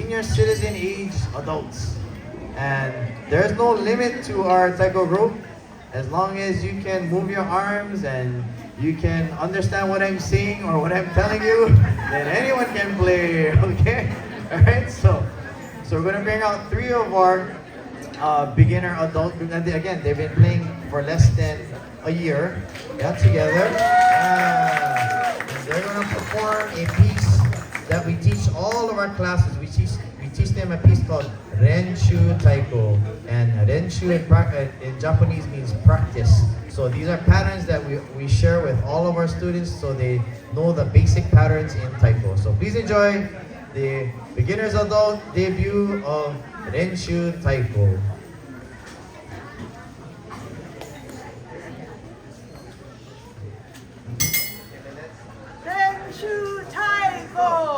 senior citizen age adults. And there's no limit to our taekwondo group. As long as you can move your arms and you can understand what I'm saying or what I'm telling you, then anyone can play, okay? Alright, so we're gonna bring out three of our beginner adult group. And again, they've been playing for less than a year, yeah, together. They're gonna perform a piece that we teach all of our classes. We teach them a piece called Renshu Taiko. And Renshu in Japanese means practice. So these are patterns that we share with all of our students so they know the basic patterns in Taiko. So please enjoy the beginner's adult debut of Renshu Taiko. Renshu Taiko!